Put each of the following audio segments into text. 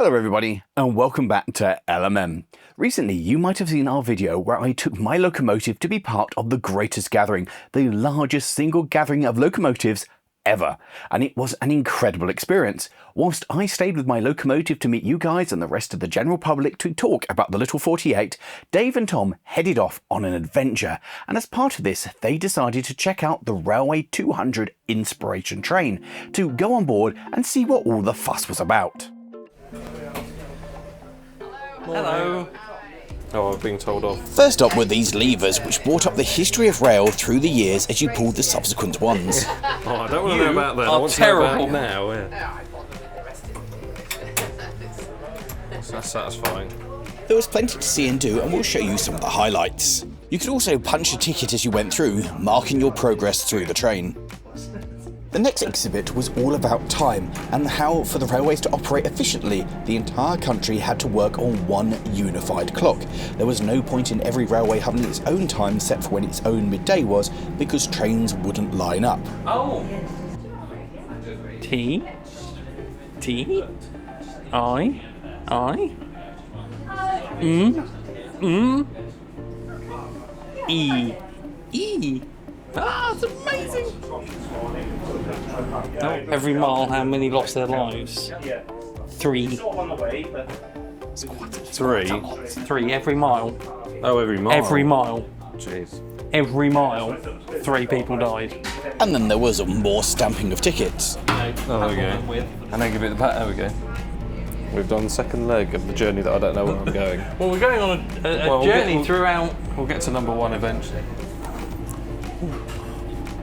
Hello everybody and welcome back to LMM. Recently you might have seen our video where I took my locomotive to be part of the greatest gathering, the largest single gathering of locomotives ever, and it was an incredible experience. Whilst I stayed with my locomotive to meet you guys and the rest of the general public to talk about the Little 48, Dave and Tom headed off on an adventure, and as part of this they decided to check out the Railway 200 Inspiration train to go on board and see what all the fuss was about. Hello. Oh, I've been told off. First up were these levers, which brought up the history of rail through the years as you pulled the subsequent ones. Oh, I don't want to know about that. I want terrible. to know about it now. Yeah. So that's satisfying. There was plenty to see and do, and we'll show you some of the highlights. You could also punch a ticket as you went through, marking your progress through the train. The next exhibit was all about time and how, for the railways to operate efficiently, the entire country had to work on one unified clock. There was no point in every railway having its own time set for when its own midday was, because trains wouldn't line up. Oh. T. T. I. E. E. Ah, it's amazing! Oh, every mile, how many lost their lives? 3. Three. 3 every mile. Oh, every mile. Every mile. Jeez. Every mile, 3 people died. And then there was more stamping of tickets. Oh, there we go. And then give it the back. There we go. We've done the second leg of the journey that I don't know where I'm going. Well, we're going on a journey throughout. We'll get to number 1 eventually.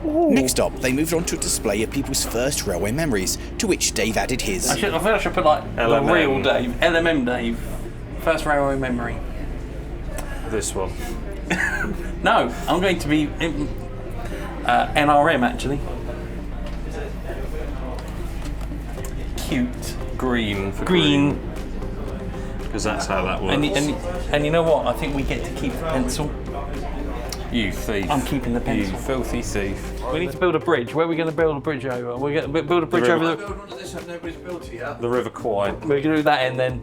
Next up, they moved on to a display of people's first railway memories, to which Dave added his. I think I should put like LMM. the real Dave, LMM Dave, first railway memory. This one. No, I'm going to be NRM actually. Cute. Green for Green. Because that's how that works. And you know what? I think we get to keep the pencil. You thief. I'm keeping the pencil. You filthy thief. We need to build a bridge. Where are we going to build a bridge over? We're going to build a bridge over The River Kwai. We're going to do that end then.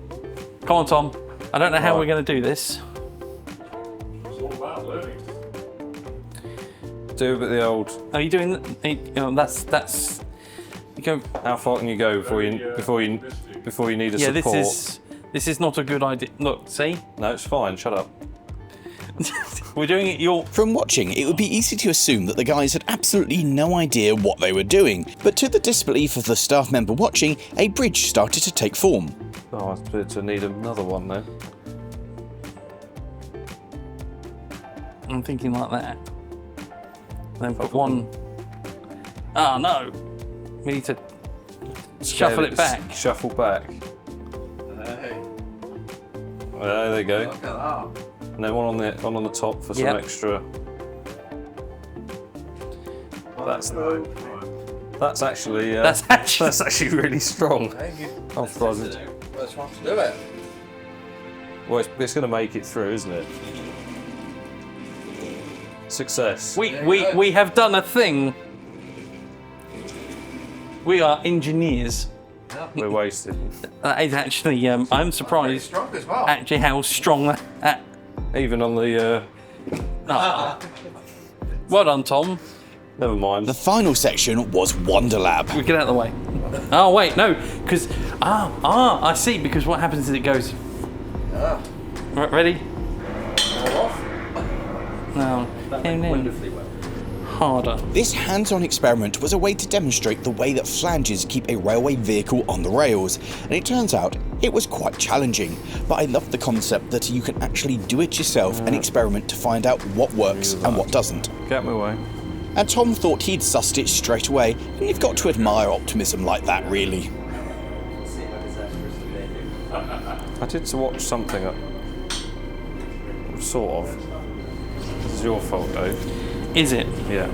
Come on, Tom. I don't know how we're going to do this. It's all about learning. Do a bit of the old. Are you doing? That's. You go. How far can you go before you need a Yeah, support? this is not a good idea. Look, see. No, it's fine. Shut up. We're doing it From watching, it would be easy to assume that the guys had absolutely no idea what they were doing, but to the disbelief of the staff member watching, a bridge started to take form. Oh, I suppose to need another one then. I'm thinking like that. Then put one. Oh no! We need to shuffle it back. Shuffle back. Hey, There they go. look at that. And then one on the top for some extra. That's actually That's actually really strong. Thank you. I'm surprised. Let's want to do it. Well, it's going to make it through, isn't it? Success. we have done a thing. We are engineers. We're wasted. That is actually. I'm Pretty surprised. strong as well. Actually, how strong that. Even on the. Well done, Tom. Never mind. The final section was Wonderlab. We get out of the way. Oh wait, no, because I see. Because what happens is it goes. Yeah. Right, ready? All off. No. Wonderfully well. Harder. This hands-on experiment was a way to demonstrate the way that flanges keep a railway vehicle on the rails, and it turns out it was quite challenging, but I loved the concept that you can actually do it yourself and experiment to find out what works and what doesn't. Get me away. And Tom thought he'd sussed it straight away, and you've got to admire optimism like that, really. I did to watch something sort of. This is your fault, Dave. Is it? Yeah.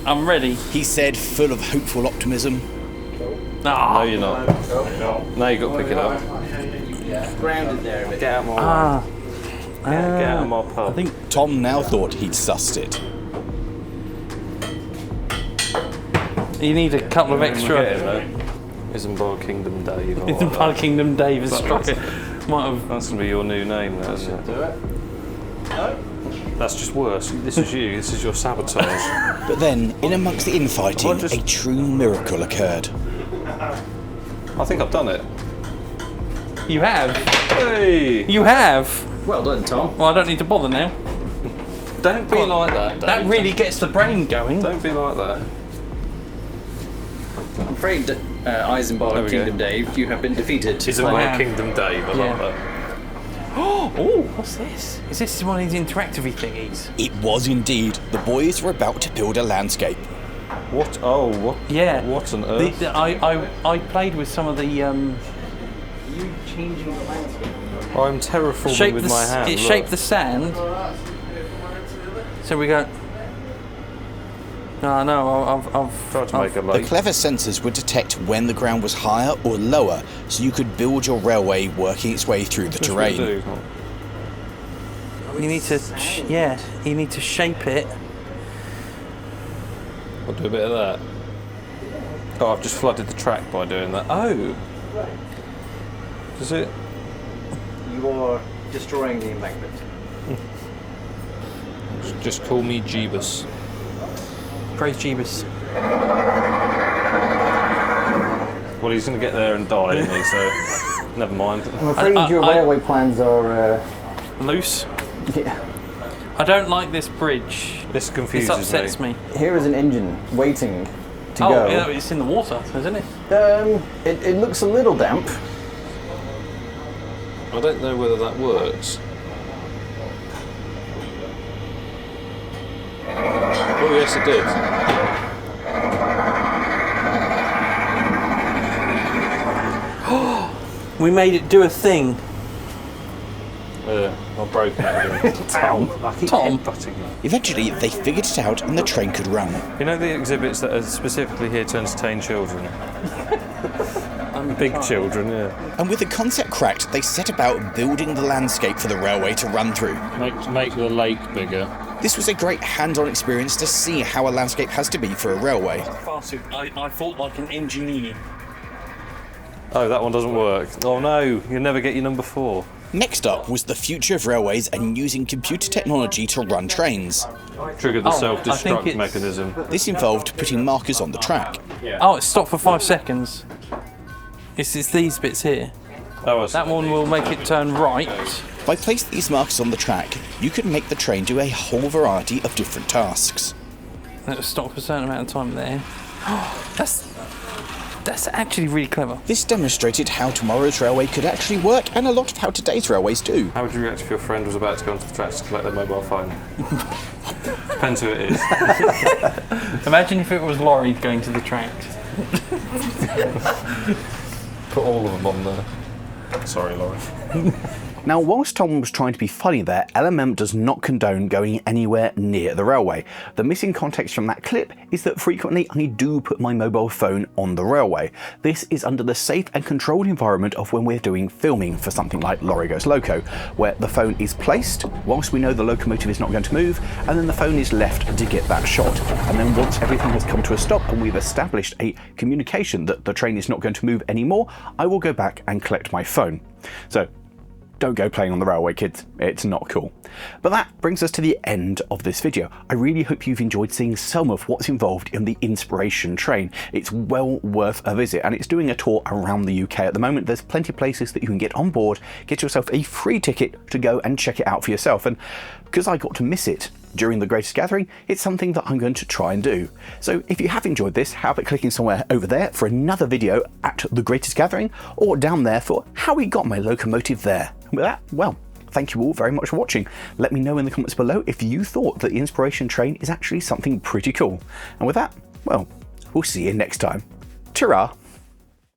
I'm ready. He said, full of hopeful optimism. No, you're not. Now you've got to pick it up. Grounded there a bit. Get out of my way. Get out of my pub. I think Tom now thought he'd sussed it. you need a couple of extra. Isambard Kingdom Dave. Isambard Kingdom Dave has struck it. Might have. That's going to be your new name now, isn't it? Do it. No. That's just worse. This is you. This is your sabotage. But then, in amongst the infighting, a true miracle occurred. I think I've done it. You have. Hey! You have. Well done, Tom. Well, I don't need to bother now. Don't be like that, Dave. That really gets the brain going. Don't be like that. I'm afraid, Isambard Kingdom Dave, you have been defeated. Isambard Kingdom Dave. I like that. Oh, what's this? Is this one of these interactive thingies? It was indeed. The boys were about to build a landscape. What? Oh, what? Yeah. What on earth? I played with some of the. You changing the landscape? I'm terraforming with my hand. It shaped the sand. So we go. No, I've tried to make a The lake. clever sensors would detect when the ground was higher or lower, so you could build your railway working its way through the terrain. You need to, you need to shape it. I'll do a bit of that. Oh, I've just flooded the track by doing that. Oh! Does it? You are destroying the embankment. Just call me Jeebus. Praise Jeebus. Well, he's going to get there and die, isn't he? So, never mind. I'm afraid your railway plans are... Loose. Yeah. I don't like this bridge. This confuses This upsets me. Here is an engine waiting to Oh, go. yeah, it's in the water, isn't it? It looks a little damp. I don't know whether that works. Oh, yes, it did. We made it do a thing. I've broken it again. Tom. I keep Tom. headbutting you. Eventually, they figured it out and the train could run. You know the exhibits that are specifically here to entertain children? Big children, yeah. And with the concept cracked, they set about building the landscape for the railway to run through. Make the lake bigger. This was a great hands-on experience to see how a landscape has to be for a railway. I thought like an engineer. Oh, that one doesn't work. Oh no, you'll never get your number 4. Next up was the future of railways and using computer technology to run trains. Trigger the I think self-destruct it's- mechanism. This involved putting markers on the track. Oh, it stopped for 5 seconds. It's these bits here. Oh, That one will make it turn right. By placing these markers on the track, you could make the train do a whole variety of different tasks. And it'll stop for a certain amount of time there. That's actually really clever. This demonstrated how tomorrow's railway could actually work and a lot of how today's railways do. How would you react if your friend was about to go onto the tracks to collect their mobile phone? Depends who it is. Imagine if it was Lawrie going to the tracks. Put all of them on there. Sorry, Lawrie. Now, whilst Tom was trying to be funny there, LMM does not condone going anywhere near the railway. The missing context from that clip is that frequently I do put my mobile phone on the railway. This is under the safe and controlled environment of when we're doing filming for something like Lawrie Goes Loco, where the phone is placed whilst we know the locomotive is not going to move, and then the phone is left to get that shot. And then once everything has come to a stop and we've established a communication that the train is not going to move anymore, I will go back and collect my phone. So, don't go playing on the railway, kids. It's not cool. But that brings us to the end of this video. I really hope you've enjoyed seeing some of what's involved in the Inspiration train. It's well worth a visit, and it's doing a tour around the UK at the moment. There's plenty of places that you can get on board, get yourself a free ticket to go and check it out for yourself. And because I got to miss it during the Greatest Gathering, it's something that I'm going to try and do. So if you have enjoyed this, how about clicking somewhere over there for another video at the Greatest Gathering, or down there for how we got my locomotive there. With that, well, thank you all very much for watching. Let me know in the comments below if you thought that the Inspiration train is actually something pretty cool. And with that, well, we'll see you next time. Ta-ra!